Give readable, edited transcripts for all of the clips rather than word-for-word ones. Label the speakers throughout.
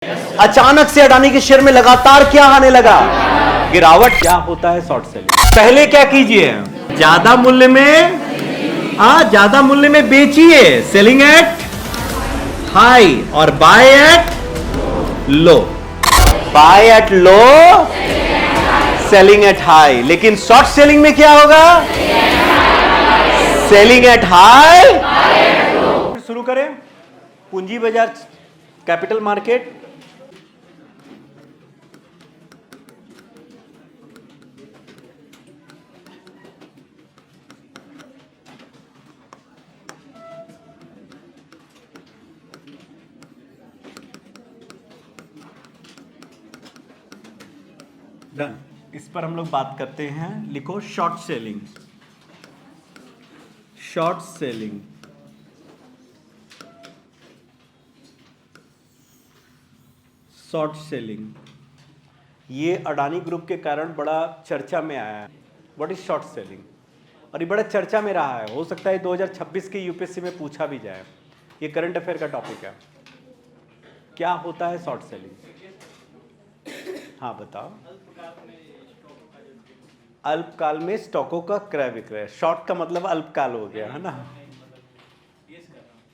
Speaker 1: अचानक से अडानी के शेयर में लगातार क्या आने लगा? गिरावट। क्या होता है शॉर्ट सेलिंग? पहले क्या कीजिए? ज्यादा मूल्य में ज्यादा मूल्य में बेचिए, सेलिंग एट हाई, और by at low. By at low, selling at high. लेकिन शॉर्ट सेलिंग में क्या होगा? Selling at high. शुरू करें। पूंजी बाजार, कैपिटल मार्केट। डन। इस पर हम लोग बात करते हैं। लिखो short selling. Short selling. Short selling ये अडानी ग्रुप के कारण बड़ा चर्चा में आया है। What is short selling? और ये बड़ा चर्चा में रहा है। हो सकता है 2026 के यूपीएससी में पूछा भी जाए। ये करंट अफेयर का टॉपिक है। क्या होता है शॉर्ट सेलिंग? हाँ बताओ। अल्पकाल में स्टॉकों का क्रय विक्रय। शॉर्ट का मतलब अल्पकाल हो गया, है ना?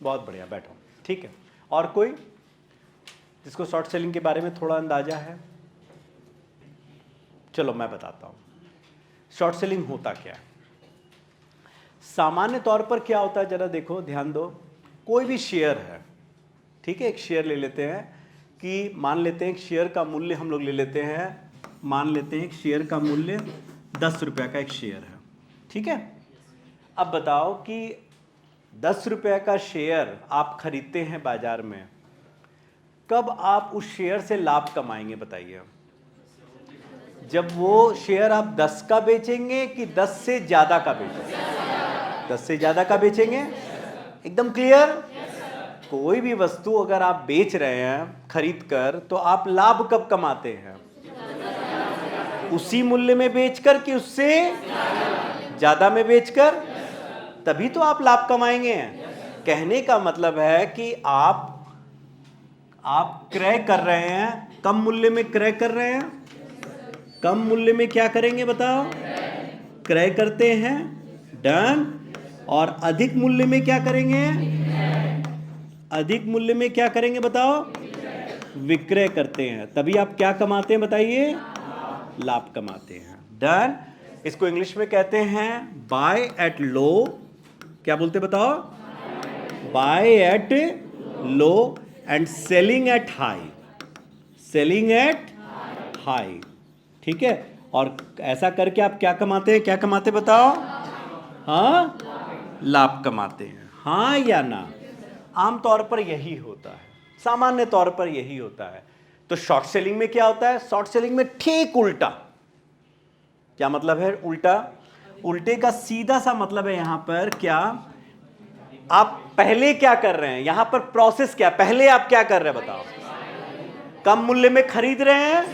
Speaker 1: बहुत बढ़िया, बैठो। ठीक है। और कोई जिसको शॉर्ट सेलिंग के बारे में थोड़ा अंदाजा है? चलो मैं बताता हूं शॉर्ट सेलिंग होता क्या है। सामान्य तौर पर क्या होता है, जरा देखो, ध्यान दो। कोई भी शेयर है, ठीक है, एक शेयर ले लेते हैं कि मान लेते हैं एक शेयर का मूल्य हम लोग ले लेते हैं, मान लेते हैं एक शेयर का मूल्य 10 रुपये का एक शेयर है, ठीक है। अब बताओ कि 10 रुपये का शेयर आप खरीदते हैं बाजार में, कब आप उस शेयर से लाभ कमाएंगे बताइए? जब वो शेयर आप 10 का बेचेंगे कि 10 से ज्यादा का बेचेंगे? 10 से ज्यादा का बेचेंगे। एकदम क्लियर। कोई भी वस्तु अगर आप बेच रहे हैं खरीद कर, तो आप लाभ कब कमाते हैं? उसी मूल्य में बेचकर कि उससे ज्यादा में बेचकर? तभी तो आप लाभ कमाएंगे। कहने का मतलब है कि आप क्रय कर रहे हैं, कम मूल्य में क्रय कर रहे हैं। कम मूल्य में क्या करेंगे बताओ? क्रय करते हैं। डन। और अधिक मूल्य में क्या करेंगे? अधिक मूल्य में क्या करेंगे बताओ? विक्रय करते हैं। तभी आप क्या कमाते हैं बताइए? लाभ कमाते हैं। डन। इसको इंग्लिश में कहते हैं बाय एट लो। क्या बोलते बताओ? By at low and selling at high. Selling at high, ठीक है। और ऐसा करके आप क्या कमाते हैं? क्या कमाते बताओ? हाँ, लाभ कमाते हैं। हाँ या ना? आमतौर पर यही होता है, सामान्य तौर पर यही होता है। तो शॉर्ट सेलिंग में क्या होता है? शॉर्ट सेलिंग में ठीक उल्टा। क्या मतलब है उल्टा? उल्टे का सीधा सा मतलब है यहां पर क्या, आप पहले क्या कर रहे हैं? यहां पर प्रोसेस क्या, पहले आप क्या कर रहे हैं बताओ? कम मूल्य में खरीद रहे हैं,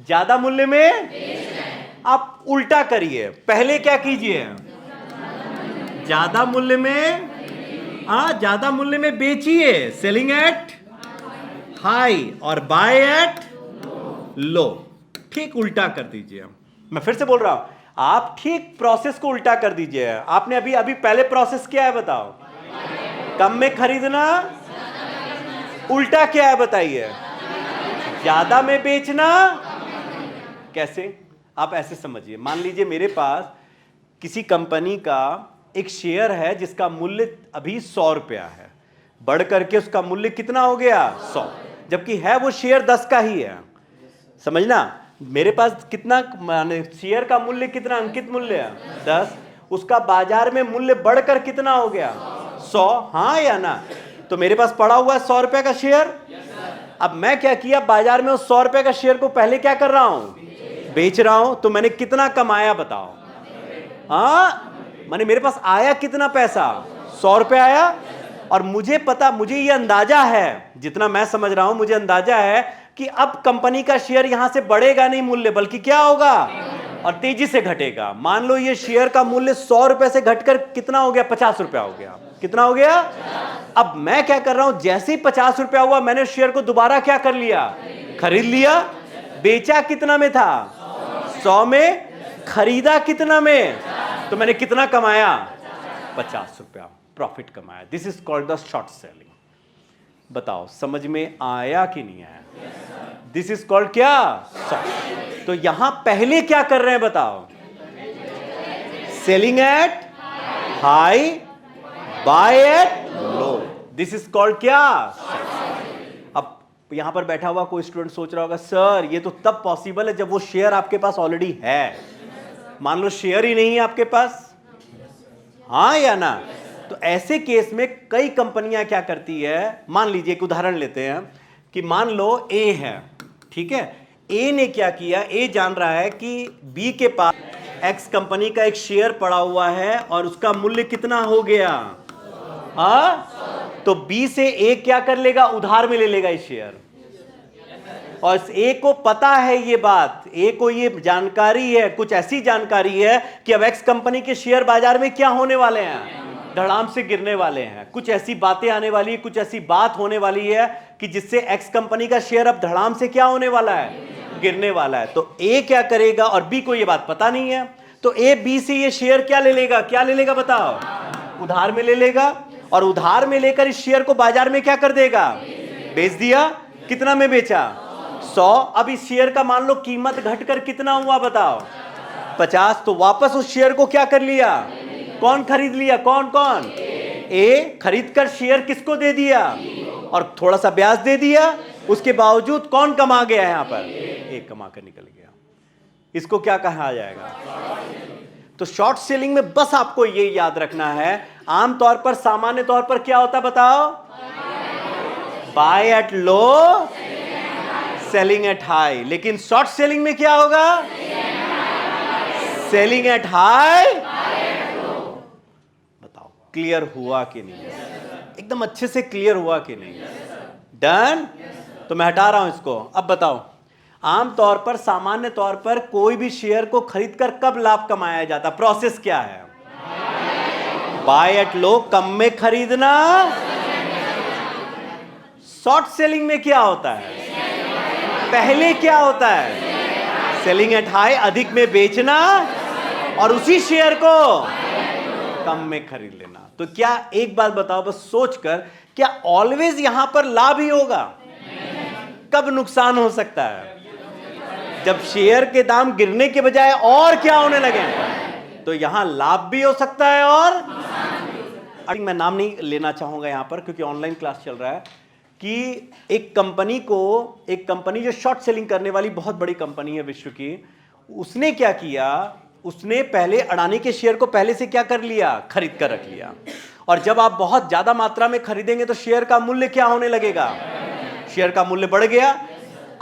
Speaker 1: ज्यादा मूल्य में आप उल्टा करिए। पहले क्या कीजिए? ज्यादा मूल्य में ज्यादा मूल्य में बेचिए, सेलिंग एट हाई, और बाय एट लो। ठीक उल्टा कर दीजिए। मैं फिर से बोल रहा हूं, आप ठीक प्रोसेस को उल्टा कर दीजिए। आपने अभी पहले प्रोसेस क्या है बताओ? कम में खरीदना। उल्टा क्या है बताइए? ज्यादा में बेचना। कैसे? आप ऐसे समझिए, मान लीजिए मेरे पास किसी कंपनी का एक शेयर है जिसका मूल्य अभी 100 रुपया है, बढ़ करके उसका मूल्य कितना हो गया? 100। जबकि है वो शेयर 10 का ही है। समझना, मेरे पास कितना माने शेयर का मूल्य कितना अंकित मूल्य है? 10। उसका बाजार में मूल्य बढ़कर कितना हो गया? 100। हाँ या ना? तो मेरे पास पड़ा हुआ है 100 रुपए का शेयर। अब मैं क्या किया, बाजार में उस 100 रुपए का शेयर को पहले क्या कर रहा हूं? बेच रहा हूं। तो मैंने कितना कमाया बताओ? माने मेरे पास आया कितना पैसा? 100 रुपए आया। और मुझे पता, मुझे ये अंदाजा है, जितना मैं समझ रहा हूं मुझे अंदाजा है कि अब कंपनी का शेयर यहां से बढ़ेगा नहीं मूल्य, बल्कि क्या होगा? और तेजी से घटेगा। मान लो ये शेयर का मूल्य 100 रुपए से घटकर कितना हो गया? 50 रुपया हो गया। कितना हो गया? अब मैं क्या कर रहा हूं, जैसे ही 50 रुपया हुआ मैंने शेयर को दोबारा क्या कर लिया, खरीद लिया। बेचा कितना में था? 100 में। खरीदा कितना में? तो मैंने कितना कमाया? 50 रुपया प्रॉफिट कमाया। This is called the short selling. बताओ समझ में आया कि नहीं आया? दिस इज कॉल्ड क्या? शॉर्ट। तो यहां पहले क्या कर रहे हैं बताओ? Selling at high, by at low. This is called क्या? अब यहां पर बैठा हुआ कोई स्टूडेंट सोच रहा होगा, सर ये तो तब पॉसिबल है जब वो शेयर आपके पास ऑलरेडी है। मान लो शेयर ही नहीं है आपके पास, हाँ या ना? तो ऐसे केस में कई कंपनियां क्या करती है, मान लीजिए एक उदाहरण लेते हैं कि मान लो ए है, ठीक है। ए ने क्या किया, ए जान रहा है कि बी के पास एक्स कंपनी का एक शेयर पड़ा हुआ है और उसका मूल्य कितना हो गया, हाँ? तो बी से ए क्या कर लेगा, उधार में ले लेगा इस शेयर। और ए को पता है ये बात, ए को ये जानकारी है, कुछ ऐसी जानकारी है कि अब एक्स कंपनी के शेयर बाजार में क्या होने वाले हैं, धड़ाम से गिरने वाले हैं। कुछ ऐसी बातें आने वाली है, कुछ ऐसी बात होने वाली है कि जिससे एक्स कंपनी का शेयर अब धड़ाम से क्या होने वाला है, गिरने वाला है। तो ए क्या करेगा, और बी को ये बात पता नहीं है, तो ए बी से ये शेयर क्या ले लेगा, क्या ले लेगा बताओ, उधार में ले लेगा। और उधार में लेकर इस शेयर को बाजार में क्या कर देगा, बेच दिया। कितना में बेचा, 100। अब इस शेयर का मान लो कीमत घटकर कितना हुआ बताओ, 50। तो वापस उस शेयर को क्या कर लिया, कौन खरीद लिया, कौन कौन, ए खरीद कर शेयर किसको दे दिया, और थोड़ा सा ब्याज दे दिया। उसके बावजूद कौन कमा गया, यहां पर ए कमा कर निकल गया। इसको क्या कहा जाएगा? तो शॉर्ट सेलिंग में बस आपको ये याद रखना है, आमतौर पर सामान्य तौर पर क्या होता बताओ, by at low, selling at high. लेकिन शॉर्ट सेलिंग में क्या होगा, सेलिंग एट हाई। बताओ क्लियर हुआ कि नहीं, एकदम अच्छे से क्लियर हुआ कि नहीं? डन। तो मैं हटा रहा हूं इसको। अब बताओ आमतौर पर सामान्य तौर पर कोई भी शेयर को खरीदकर कब लाभ कमाया जाता, प्रोसेस क्या है? बाय एट लो, कम में खरीदना। शॉर्ट सेलिंग में क्या होता है, पहले क्या होता है, सेलिंग एट हाई, अधिक में बेचना और उसी शेयर को कम में खरीद लेना। तो क्या एक बात बताओ बस सोचकर, क्या ऑलवेज यहां पर लाभ ही होगा? कब नुकसान हो सकता है? जब शेयर के दाम गिरने के बजाय और क्या होने लगे, तो यहां लाभ भी हो सकता है और मैं नाम नहीं लेना चाहूंगा यहां पर क्योंकि ऑनलाइन क्लास चल रहा है, कि एक कंपनी जो शॉर्ट सेलिंग करने वाली बहुत बड़ी कंपनी है विश्व की, उसने क्या किया, उसने पहले अडानी के शेयर को पहले से क्या कर लिया, खरीद कर रख लिया। और जब आप बहुत ज्यादा मात्रा में खरीदेंगे तो शेयर का मूल्य क्या होने लगेगा, शेयर का मूल्य बढ़ गया।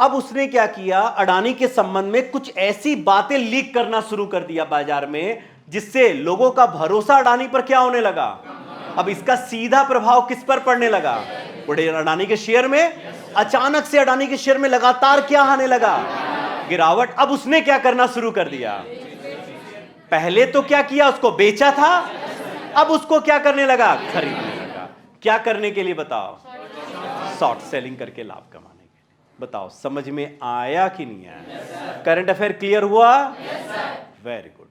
Speaker 1: अब उसने क्या किया, अडानी के संबंध में कुछ ऐसी बातें लीक करना शुरू कर दिया बाजार में, जिससे लोगों का भरोसा अडानी पर क्या होने लगा। अब इसका सीधा प्रभाव किस पर पड़ने लगा, बड़े अडानी के शेयर में। अचानक से अडानी के शेयर में लगातार क्या आने लगा, गिरावट। अब उसने क्या करना शुरू कर दिया, पहले तो क्या किया, उसको बेचा था, अब उसको क्या करने लगा, खरीदने लगा। क्या करने के लिए बताओ, शॉर्ट सेलिंग करके लाभ कमाने के लिए। बताओ समझ में आया कि नहीं आया? करंट अफेयर क्लियर हुआ? Very good.